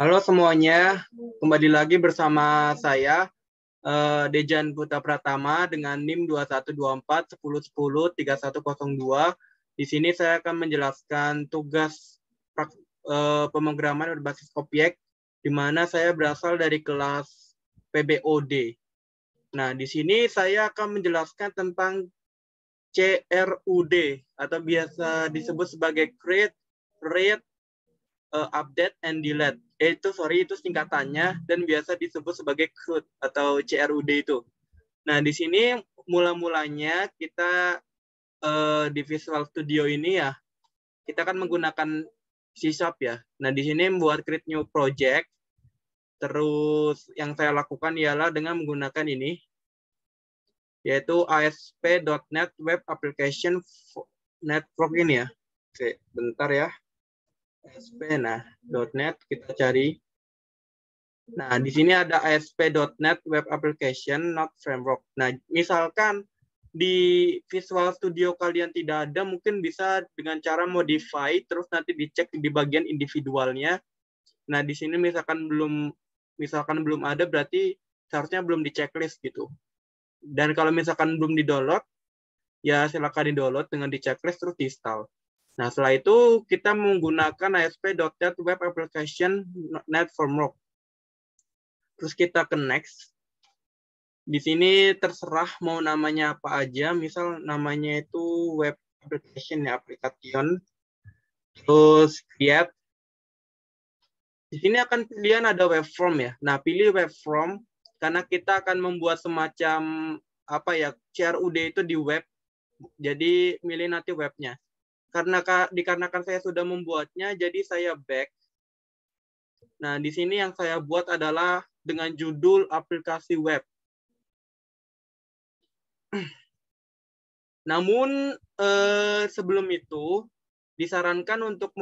Halo semuanya, kembali lagi bersama saya Dejan Putra Pratama dengan NIM 212410103102. Di sini saya akan menjelaskan tugas pemrograman berbasis objek, di mana saya berasal dari kelas PBOD. Nah, di sini saya akan menjelaskan tentang CRUD atau biasa disebut sebagai create, read, update and delete. Itu singkatannya dan biasa disebut sebagai CRUD atau CRUD itu. Nah, di sini mula-mulanya kita di Visual Studio ini ya, kita kan menggunakan C# ya. Nah, di sini membuat create new project. Terus yang saya lakukan ialah dengan menggunakan ini, yaitu ASP.NET Web Application Network ini ya. Oke, bentar ya. ASP.NET kita cari. Nah, di sini ada ASP.NET Web Application Not Framework. Nah, misalkan di Visual Studio kalian tidak ada, mungkin bisa dengan cara modify, terus nanti dicek di bagian individualnya. Nah, di sini misalkan belum ada, berarti seharusnya belum di checklist gitu. Dan kalau misalkan belum di-download, ya silakan di-download dengan di checklist terus di-install. Nah, setelah itu kita menggunakan ASP.NET Web Application Net Framework. Terus kita ke next. Di sini terserah mau namanya apa aja. Misal namanya itu web application ya, application. Terus create. Di sini akan pilihan ada web form ya. Nah, pilih web form karena kita akan membuat semacam apa ya, CRUD itu di web. Jadi milih nanti webnya. Dikarenakan saya sudah membuatnya, jadi saya back. Nah, di sini yang saya buat adalah dengan judul aplikasi web. Namun sebelum itu disarankan untuk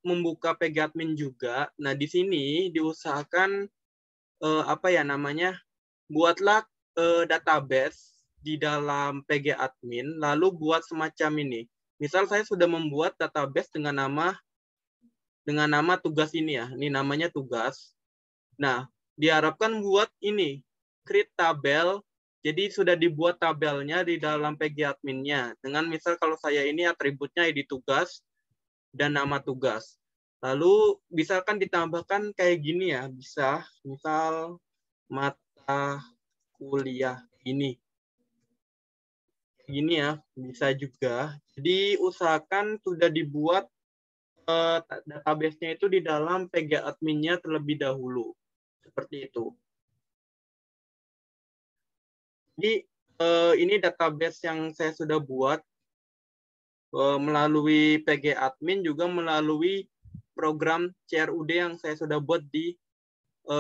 membuka PGadmin juga. Nah, di sini diusahakan buatlah database di dalam PGadmin, lalu buat semacam ini. Misal saya sudah membuat database dengan nama tugas ini ya. Ini namanya tugas. Nah, diharapkan buat ini create tabel. Jadi sudah dibuat tabelnya di dalam PGadmin-nya. Dengan misal kalau saya ini atributnya ID tugas dan nama tugas. Lalu misalkan ditambahkan kayak gini ya, bisa misal mata kuliah ini. Gini ya, bisa juga. Jadi usahakan sudah dibuat database-nya itu di dalam PGadmin-nya terlebih dahulu. Seperti itu. Jadi ini database yang saya sudah buat melalui PGadmin, juga melalui program CRUD yang saya sudah buat di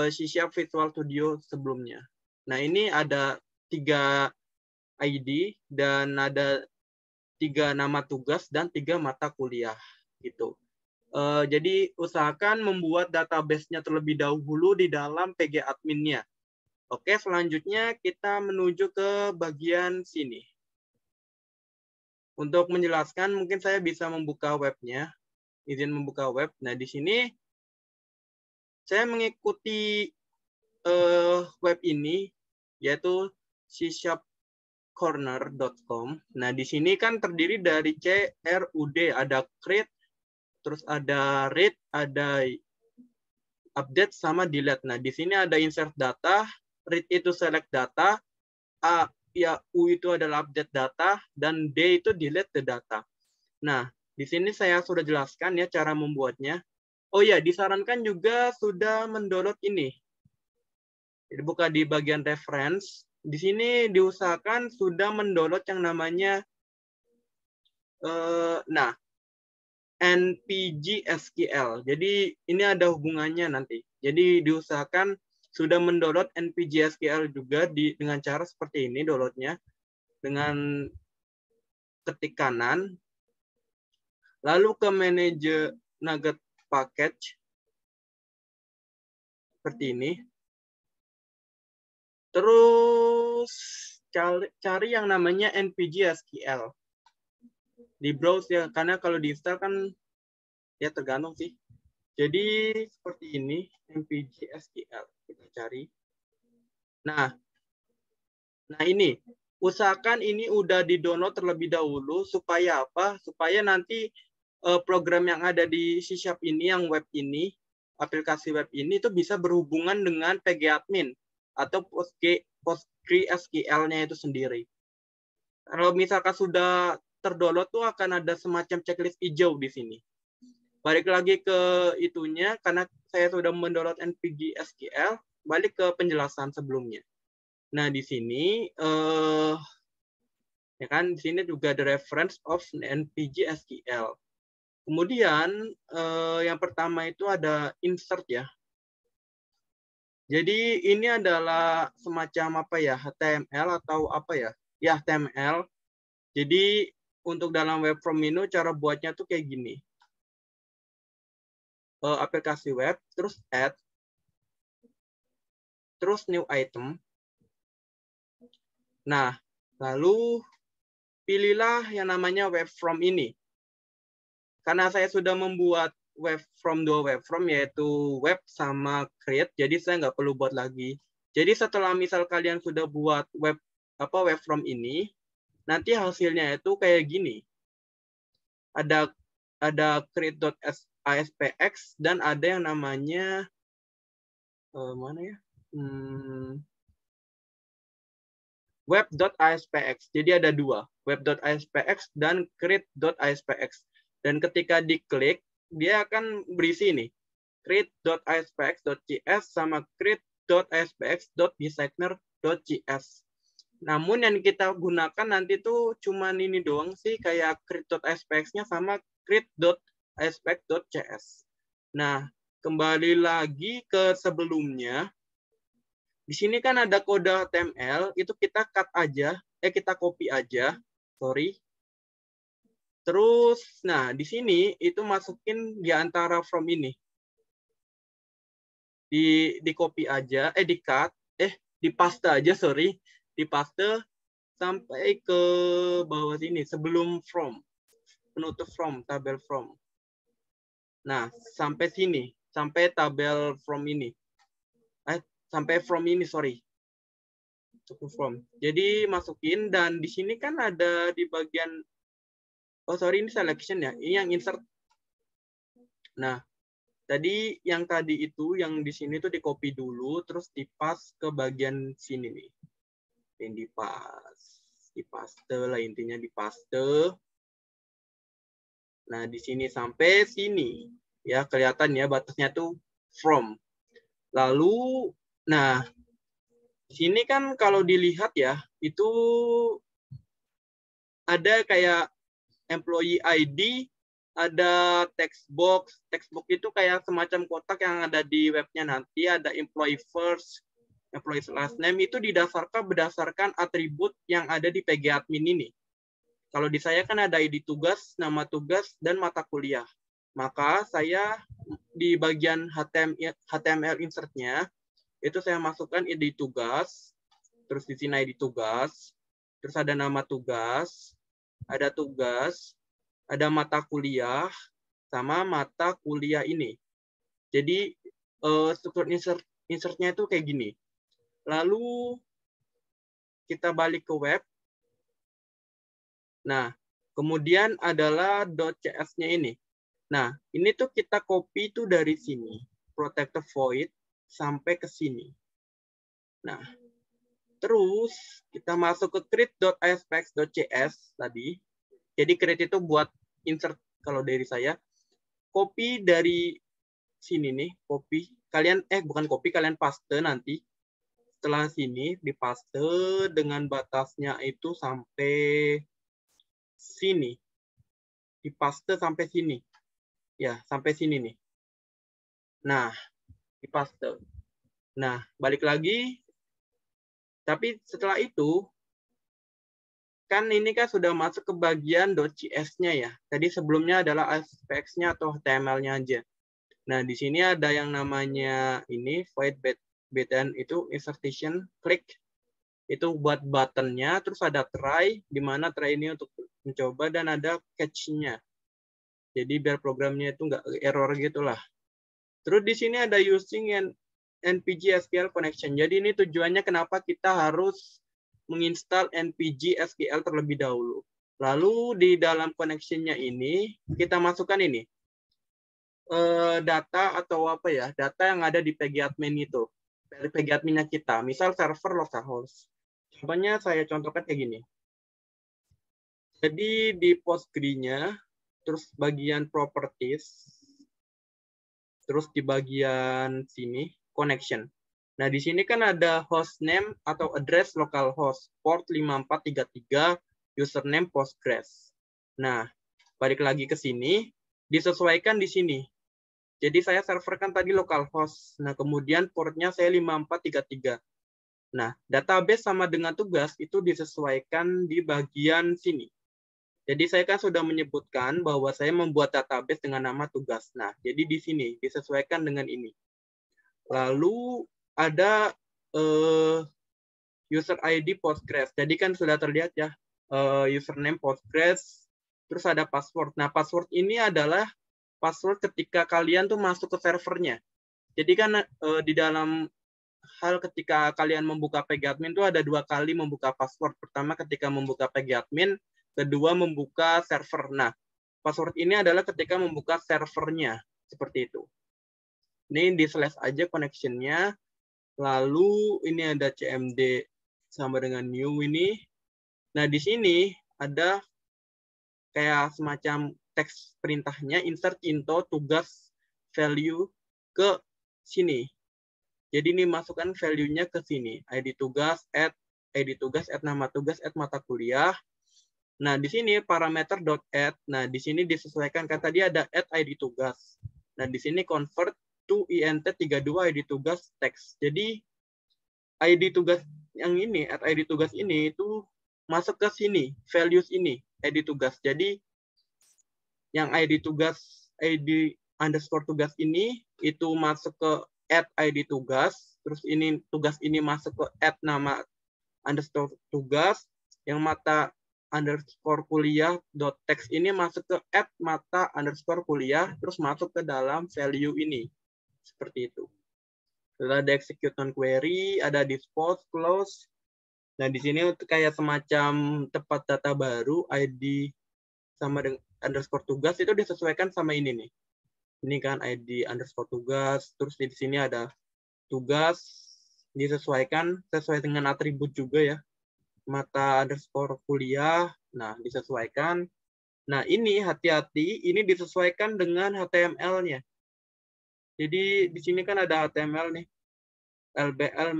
C# Visual Studio sebelumnya. Nah, ini ada 3 ID dan ada 3 nama tugas dan 3 mata kuliah gitu. Jadi usahakan membuat database-nya terlebih dahulu di dalam PGadmin-nya. Oke, selanjutnya kita menuju ke bagian sini. Untuk menjelaskan, mungkin saya bisa membuka webnya. Izin membuka web. Nah, di sini saya mengikuti web ini, yaitu c#corner.com. Nah, di sini kan terdiri dari CRUD, ada create, terus ada read, ada update, sama delete. Nah, di sini ada insert data, read itu select data, U itu adalah update data, dan D itu delete the data. Nah, di sini saya sudah jelaskan ya cara membuatnya. Oh ya, disarankan juga sudah mendownload ini. Jadi buka di bagian reference. Di sini diusahakan sudah mendownload yang namanya NPG SQL. Jadi ini ada hubungannya nanti. Jadi diusahakan sudah mendownload NPG SQL juga dengan cara seperti ini downloadnya. Dengan ketik kanan. Lalu ke manager Nugget package. Seperti ini. Terus cari yang namanya NPG SQL. Di browse ya, karena kalau di install kan ya tergantung sih. Jadi seperti ini, MPG SQL kita cari. Nah ini usahakan ini udah di-download terlebih dahulu supaya apa? Supaya nanti program yang ada di C# ini, yang web ini, aplikasi web ini itu bisa berhubungan dengan pgadmin atau PostgreSQL-nya itu sendiri. Kalau misalkan sudah terdownload tuh akan ada semacam checklist hijau di sini. Balik lagi ke itunya, karena saya sudah mendownload NPG SQL, balik ke penjelasan sebelumnya. Nah, di sini ya kan, di sini juga ada reference of NPG SQL. Kemudian yang pertama itu ada insert ya. Jadi ini adalah semacam apa ya, HTML atau apa ya? Ya, HTML. Jadi untuk dalam web from menu cara buatnya tuh kayak gini. Aplikasi web, terus add, terus new item. Nah, lalu pilihlah yang namanya web from ini. Karena saya sudah membuat web from, dua web from, yaitu web sama create, jadi saya nggak perlu buat lagi. Jadi setelah misal kalian sudah buat web from ini, nanti hasilnya itu kayak gini. Ada create.aspx dan ada yang namanya mana ya? Web.aspx. Jadi ada dua, web.aspx dan create.aspx. Dan ketika diklik, dia akan berisi ini, create.aspx.js sama create.aspx.designer.js. Namun yang kita gunakan nanti tuh cuman ini doang sih, kayak create.aspx-nya sama create.aspx.js. Nah, kembali lagi ke sebelumnya. Di sini kan ada kode HTML, itu kita cut aja, kita copy aja, sorry. Terus, nah di sini itu masukin di antara from ini. Di copy aja, di cut, di paste aja, sorry. Di paste sampai ke bawah sini, sebelum from. Penutup from, tabel from. Nah, sampai sini, sampai tabel from ini. Sampai from ini, sorry. From. Jadi masukin, dan di sini kan ada di bagian, ini selection ya, ini yang insert. Nah, tadi yang yang di sini tuh di copy dulu, terus dipas ke bagian sini nih. Ini dipaste lah intinya, dipaste. Nah, di sini sampai sini. Ya, kelihatan ya batasnya tuh from. Lalu, nah, sini kan kalau dilihat ya, itu ada kayak employee ID, ada text box. Text box itu kayak semacam kotak yang ada di webnya nanti, ada employee first, employee last name, itu berdasarkan atribut yang ada di pgadmin ini. Kalau di saya kan ada ID tugas, nama tugas, dan mata kuliah. Maka saya di bagian HTML insert-nya, itu saya masukkan ID tugas, terus di sini ID tugas, terus ada nama tugas, ada mata kuliah, sama mata kuliah ini. Jadi struktur insert-nya itu kayak gini. Lalu kita balik ke web. Nah, kemudian adalah .cs-nya ini. Nah, ini tuh kita copy tuh dari sini, protected void, sampai ke sini. Nah, terus kita masuk ke create.aspx.cs tadi. Jadi create itu buat insert kalau dari saya. Copy dari sini nih, copy. Kalian, bukan copy, kalian paste nanti. Setelah sini, dipaste dengan batasnya itu sampai sini. Dipaste sampai sini. Ya, sampai sini nih. Nah, dipaste. Nah, balik lagi. Tapi setelah itu, kan ini kan sudah masuk ke bagian .cs-nya ya. Tadi sebelumnya adalah aspx-nya atau HTML-nya aja. Nah, di sini ada yang namanya ini, void button, itu insertion, klik. Itu buat buttonnya, terus ada try, di mana try ini untuk mencoba, dan ada catch-nya. Jadi biar programnya itu nggak error gitu lah. Terus di sini ada using NPG SQL connection. Jadi ini tujuannya kenapa kita harus menginstal NPG SQL terlebih dahulu. Lalu di dalam connection-nya ini kita masukkan ini data atau apa ya, data yang ada di pgadmin itu, dari pgadminnya kita. Misal server localhost. Contohnya saya contohkan kayak gini. Jadi di Postgre-nya, terus bagian properties, terus di bagian sini connection. Nah, di sini kan ada hostname atau address localhost, port 5433, username Postgres. Nah, balik lagi ke sini, disesuaikan di sini. Jadi saya server kan tadi localhost. Nah, kemudian portnya saya 5433. Nah, database sama dengan tugas itu disesuaikan di bagian sini. Jadi saya kan sudah menyebutkan bahwa saya membuat database dengan nama tugas. Nah, jadi di sini disesuaikan dengan ini. Lalu ada user ID Postgres. Jadi kan sudah terlihat ya, username Postgres, terus ada password. Nah, password ini adalah password ketika kalian tuh masuk ke servernya. Jadi kan di dalam hal ketika kalian membuka pgadmin itu ada 2 kali membuka password. Pertama ketika membuka pgadmin, kedua membuka server. Nah, password ini adalah ketika membuka servernya, seperti itu. Ini di slash aja connection-nya. Lalu ini ada cmd sama dengan new ini. Nah, di sini ada kayak semacam teks perintahnya, insert into tugas value ke sini. Jadi ini masukkan value-nya ke sini. ID tugas, add nama tugas, add mata kuliah. Nah, di sini parameter .add. Nah, di sini disesuaikan kan tadi ada add ID tugas. Nah, di sini convert to int32 ID tugas text. Jadi ID tugas yang ini, add ID tugas ini itu masuk ke sini, values ini, ID tugas. Jadi yang ID tugas, ID underscore tugas ini itu masuk ke add ID tugas, terus ini tugas ini masuk ke add nama underscore tugas, yang mata underscore kuliah dot text ini masuk ke add mata underscore kuliah, terus masuk ke dalam value ini, seperti itu. Lalu ada execute on query, ada dispose, close. Nah, di sini kayak semacam tempat data baru, ID sama dengan underscore tugas itu disesuaikan sama ini nih. Ini kan ID underscore tugas, terus di sini ada tugas, disesuaikan sesuai dengan atribut juga ya. Mata underscore kuliah, nah disesuaikan. Nah ini hati-hati, ini disesuaikan dengan HTML-nya. Jadi di sini kan ada HTML nih, LBL,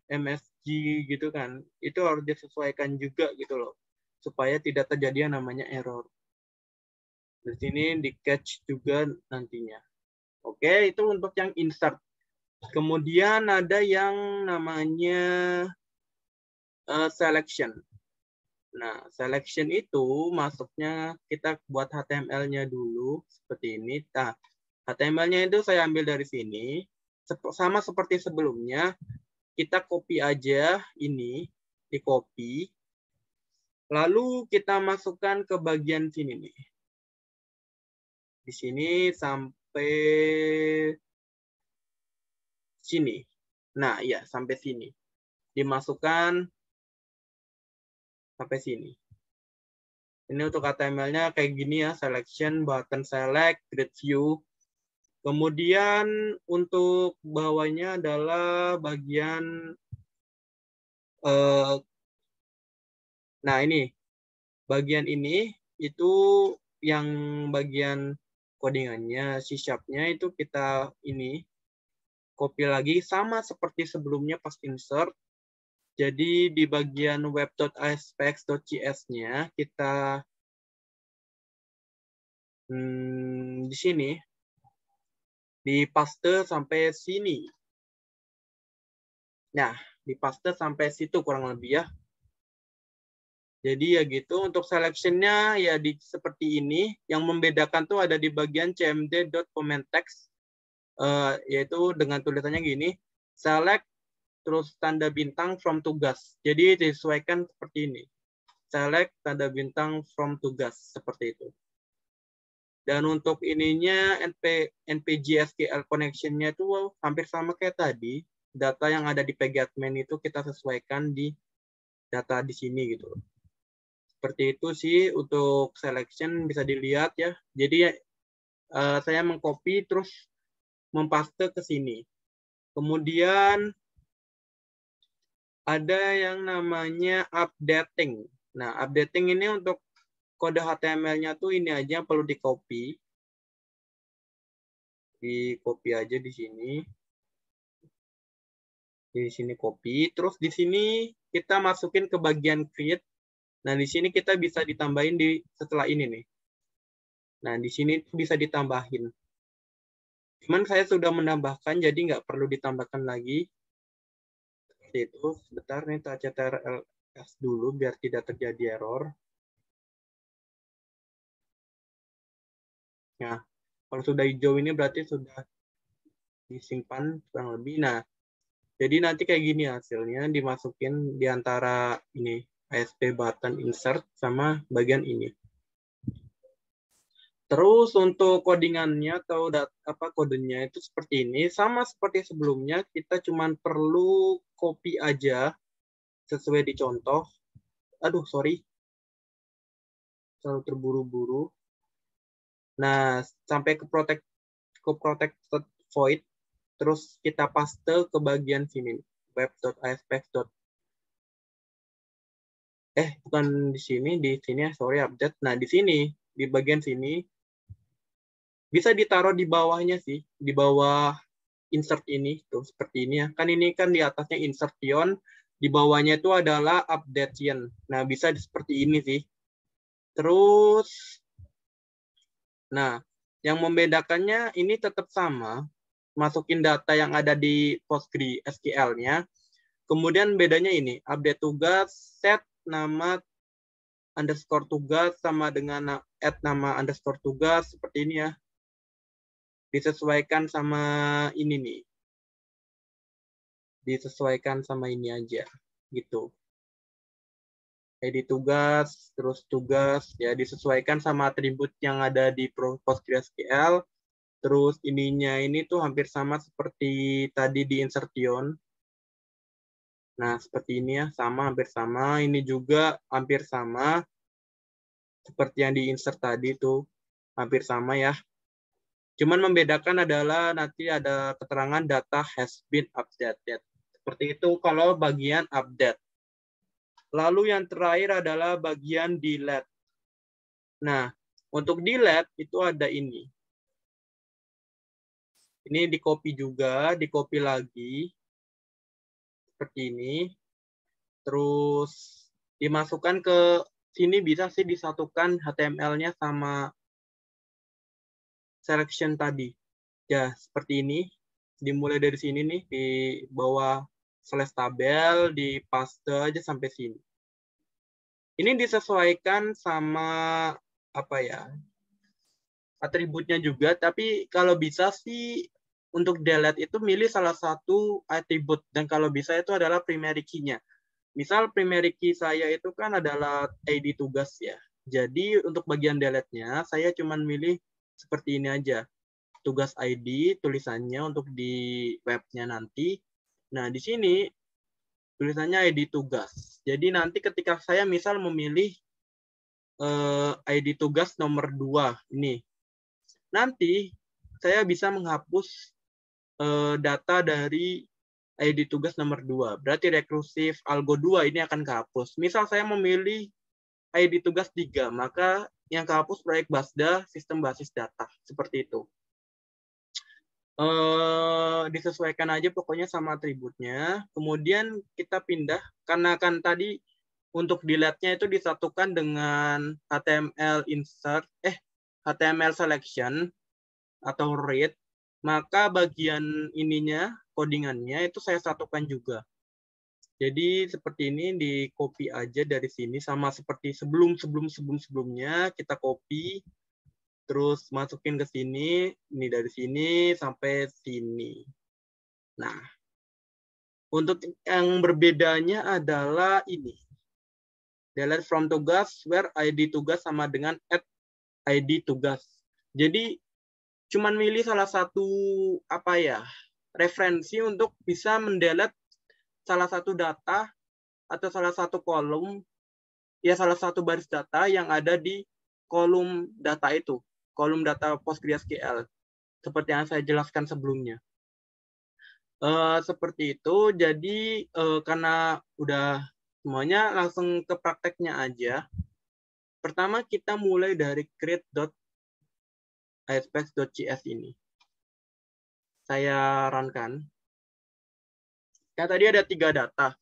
MSG gitu kan. Itu harus disesuaikan juga gitu loh, supaya tidak terjadi yang namanya error. Di sini di catch juga nantinya. Oke, itu untuk yang insert. Kemudian ada yang namanya selection. Nah, selection itu masuknya kita buat HTML-nya dulu seperti ini. Nah, HTML-nya itu saya ambil dari sini. Sama seperti sebelumnya, kita copy aja ini, di copy. Lalu kita masukkan ke bagian sini nih. Di sini sampai sini. Nah, ya sampai sini. Dimasukkan sampai sini. Ini untuk HTML-nya kayak gini ya, selection, button select, grid view. Kemudian untuk bawahnya adalah bagian, nah ini, bagian ini itu yang bagian codingannya, C-sharp-nya itu kita ini, copy lagi sama seperti sebelumnya pas insert. Jadi di bagian web.aspx.cs-nya kita di sini di paste sampai sini. Nah, di paste sampai situ kurang lebih ya. Jadi ya gitu, untuk selection-nya ya seperti ini. Yang membedakan tuh ada di bagian cmd.commentText, yaitu dengan tulisannya gini, select terus tanda bintang from tugas. Jadi disesuaikan seperti ini. Select tanda bintang from tugas, seperti itu. Dan untuk ininya npg-SQL connection-nya itu hampir sama kayak tadi. Data yang ada di pgadmin itu kita sesuaikan di data di sini gitu. Seperti itu sih untuk selection bisa dilihat ya. Jadi saya mengcopy terus mempaste ke sini. Kemudian ada yang namanya updating. Nah, updating ini untuk kode HTML-nya tuh ini aja perlu di-copy. Di-copy aja di sini. Di sini copy. Terus di sini kita masukin ke bagian create. Nah, di sini kita bisa ditambahin di setelah ini nih. Nah, di sini bisa ditambahin. Cuman saya sudah menambahkan, jadi nggak perlu ditambahkan lagi. Seperti itu. Sebentar nih, CTRL-S dulu biar tidak terjadi error. Nah, kalau sudah hijau ini berarti sudah disimpan kurang lebih. Nah, jadi nanti kayak gini hasilnya, dimasukin di antara ini ASP button insert sama bagian ini. Terus untuk codingannya atau kodenya itu seperti ini, sama seperti sebelumnya, kita cuma perlu copy aja sesuai di contoh. Aduh, sorry. Terlalu terburu-buru. Nah, sampai ke protected void, terus kita paste ke bagian sini, web.asp. Bukan di sini, sorry, update. Nah, di sini, di bagian sini, bisa ditaruh di bawahnya sih, di bawah insert ini, tuh seperti ini ya. Kan ini kan di atasnya insertion, di bawahnya itu adalah updation. Nah, bisa seperti ini sih. Terus, nah, yang membedakannya ini tetap sama, masukin data yang ada di PostgreSQL-nya. Kemudian bedanya ini, update tugas, set nama underscore tugas sama dengan add nama underscore tugas, seperti ini ya. Disesuaikan sama ini nih. Disesuaikan sama ini aja, gitu. ID tugas, terus tugas, ya disesuaikan sama atribut yang ada di PostgreSQL. Terus ininya ini tuh hampir sama seperti tadi di insertion. Nah, seperti ini ya, sama, hampir sama. Ini juga hampir sama. Seperti yang di insert tadi tuh, hampir sama ya. Cuman membedakan adalah nanti ada keterangan data has been updated. Seperti itu kalau bagian update. Lalu yang terakhir adalah bagian delete. Nah, untuk delete itu ada ini. Ini di-copy juga, di-copy lagi. Seperti ini. Terus dimasukkan ke sini, bisa sih disatukan HTML-nya sama selection tadi. Ya, seperti ini. Dimulai dari sini nih, di bawah slash tabel, di paste aja sampai sini. Ini disesuaikan sama apa ya, atributnya juga, tapi kalau bisa sih untuk delete itu milih salah satu atribut, dan kalau bisa itu adalah primary key-nya. Misal primary key saya itu kan adalah ID tugas ya. Jadi untuk bagian delete-nya saya cuma milih seperti ini aja. Tugas ID tulisannya untuk di webnya nanti. Nah, di sini tulisannya ID tugas. Jadi nanti ketika saya misal memilih ID tugas nomor 2 ini, nanti saya bisa menghapus data dari ID tugas nomor 2. Berarti rekursif algo 2 ini akan kehapus. Misal saya memilih ID tugas 3, maka yang kehapus proyek BASDA, sistem basis data. Seperti itu. Disesuaikan aja pokoknya sama atributnya. Kemudian kita pindah, karena kan tadi untuk delete-nya itu disatukan dengan HTML insert, HTML selection atau read, maka bagian ininya, codingannya itu saya satukan juga. Jadi seperti ini, di copy aja dari sini, sama seperti sebelumnya kita copy, terus masukin ke sini, ini dari sini sampai sini. Nah, untuk yang berbedanya adalah ini. Delete from tugas, where ID tugas sama dengan add ID tugas. Jadi cuman milih salah satu referensi untuk bisa mendelete salah satu data atau salah satu kolom, ya salah satu baris data yang ada di kolom data itu, kolom data PostgreSQL, seperti yang saya jelaskan sebelumnya. Seperti itu, jadi karena udah semuanya, langsung ke prakteknya aja. Pertama kita mulai dari create.aspx.cs ini. Saya runkan. Ya, tadi ada 3 data.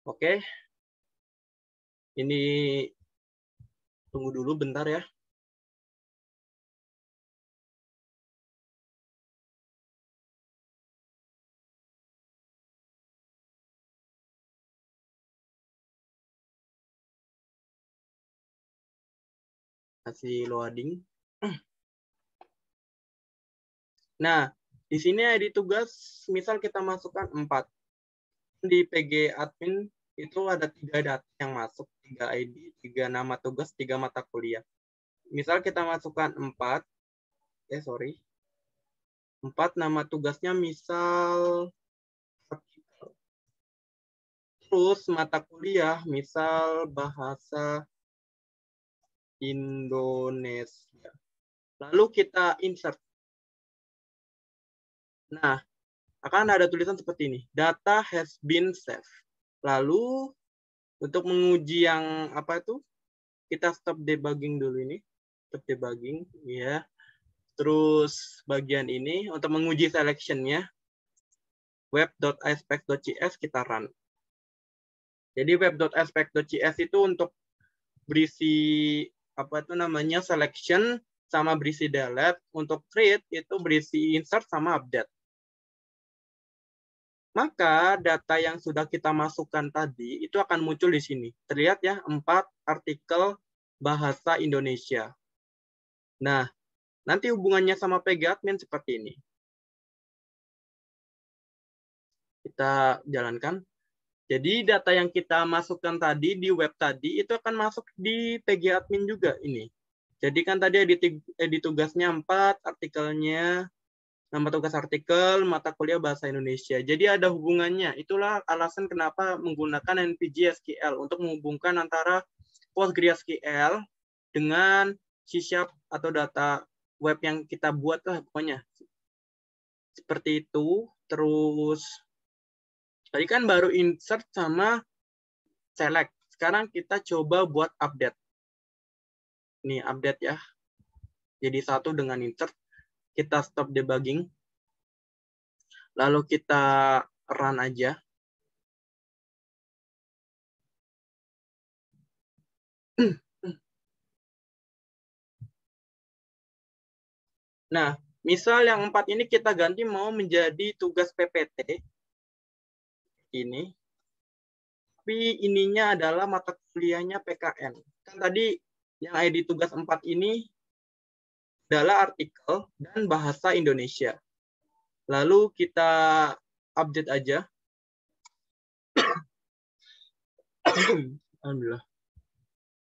Oke. Ini tunggu dulu bentar ya. Masih loading. Nah, di sini ID tugas, misal kita masukkan 4. Di PG admin itu ada 3 data yang masuk, 3 ID, 3 nama tugas, 3 mata kuliah. Misal kita masukkan 4, 4 nama tugasnya misal artikel. Terus mata kuliah misal bahasa Indonesia. Lalu kita insert. Nah, akan ada tulisan seperti ini. Data has been saved. Lalu untuk menguji yang kita stop debugging dulu ini. Stop debugging, ya. Terus bagian ini untuk menguji selection-nya, web.aspx.cs kita run. Jadi web.aspx.cs itu untuk berisi selection sama berisi delete. Untuk create itu berisi insert sama update. Maka data yang sudah kita masukkan tadi itu akan muncul di sini. Terlihat ya, 4 artikel bahasa Indonesia. Nah, nanti hubungannya sama PGAdmin seperti ini. Kita jalankan. Jadi data yang kita masukkan tadi di web tadi itu akan masuk di PGAdmin juga ini. Jadi kan tadi edit tugasnya 4, artikelnya, nama tugas artikel, mata kuliah bahasa Indonesia. Jadi ada hubungannya. Itulah alasan kenapa menggunakan NPG SQL untuk menghubungkan antara PostgreSQL dengan C# atau data web yang kita buat lah pokoknya. Seperti itu. Terus tadi kan baru insert sama select. Sekarang kita coba buat update. Ini update ya. Jadi satu dengan insert. Kita stop debugging. Lalu kita run aja. Nah, misal yang 4 ini kita ganti mau menjadi tugas PPT. Ini. Tapi ininya adalah mata kuliahnya PKN. Kan tadi yang ID tugas 4 ini adalah artikel dan bahasa Indonesia. Lalu kita update aja. Alhamdulillah.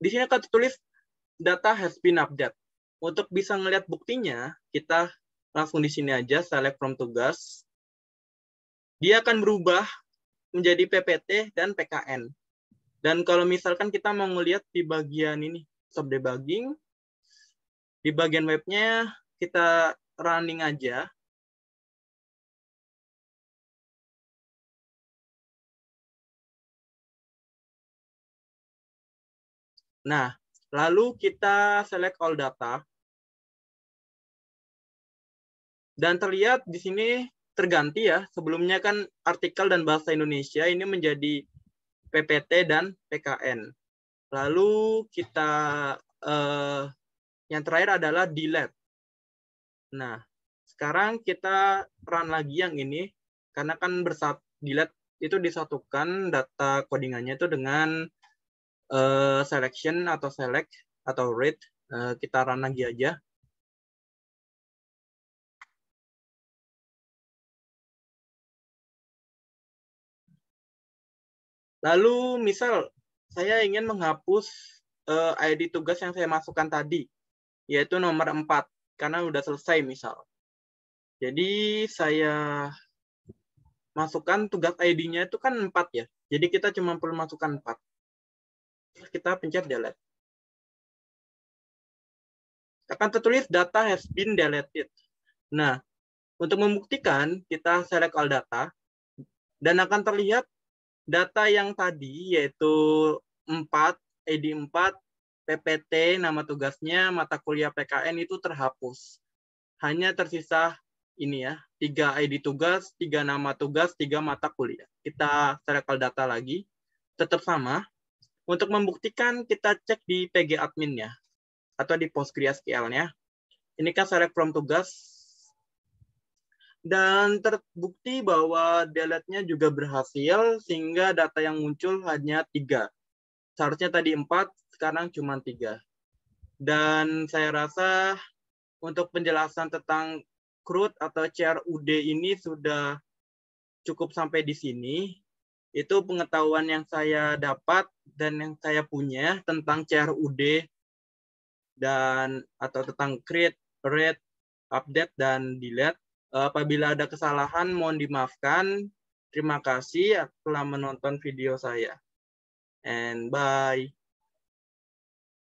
Di sini akan tertulis data has been updated. Untuk bisa ngelihat buktinya, kita langsung di sini aja select from tugas. Dia akan berubah menjadi PPT dan PKN. Dan kalau misalkan kita mau ngelihat di bagian ini, stop debugging, di bagian webnya kita running aja. Nah, lalu kita select all data. Dan terlihat di sini terganti ya. Sebelumnya kan artikel dan bahasa Indonesia ini menjadi PPT dan PKN. Lalu kita yang terakhir adalah delete. Nah, sekarang kita run lagi yang ini karena kan delete itu disatukan data codingannya itu dengan selection atau select atau read. Kita run lagi aja. Lalu misal saya ingin menghapus ID tugas yang saya masukkan tadi, yaitu nomor 4, karena udah selesai misal. Jadi saya masukkan tugas ID-nya itu kan 4 ya. Jadi kita cuma perlu masukkan 4. Terus kita pencet delete. Akan tertulis data has been deleted. Nah, untuk membuktikan, kita select all data, dan akan terlihat data yang tadi, yaitu 4, ID 4, PPT, nama tugasnya, mata kuliah PKN itu terhapus. Hanya tersisa ini ya, 3 ID tugas, 3 nama tugas, 3 mata kuliah. Kita select all data lagi, tetap sama. Untuk membuktikan, kita cek di PG admin-nya, atau di PostgreSQL-nya. Ini kan select from tugas, dan terbukti bahwa delete-nya juga berhasil, sehingga data yang muncul hanya 3. Seharusnya tadi 4, sekarang cuma 3. Dan saya rasa untuk penjelasan tentang CRUD atau CRUD ini sudah cukup sampai di sini. Itu pengetahuan yang saya dapat dan yang saya punya tentang CRUD dan atau tentang create, read, update, dan delete. Apabila ada kesalahan, mohon dimaafkan. Terima kasih telah menonton video saya. And bye.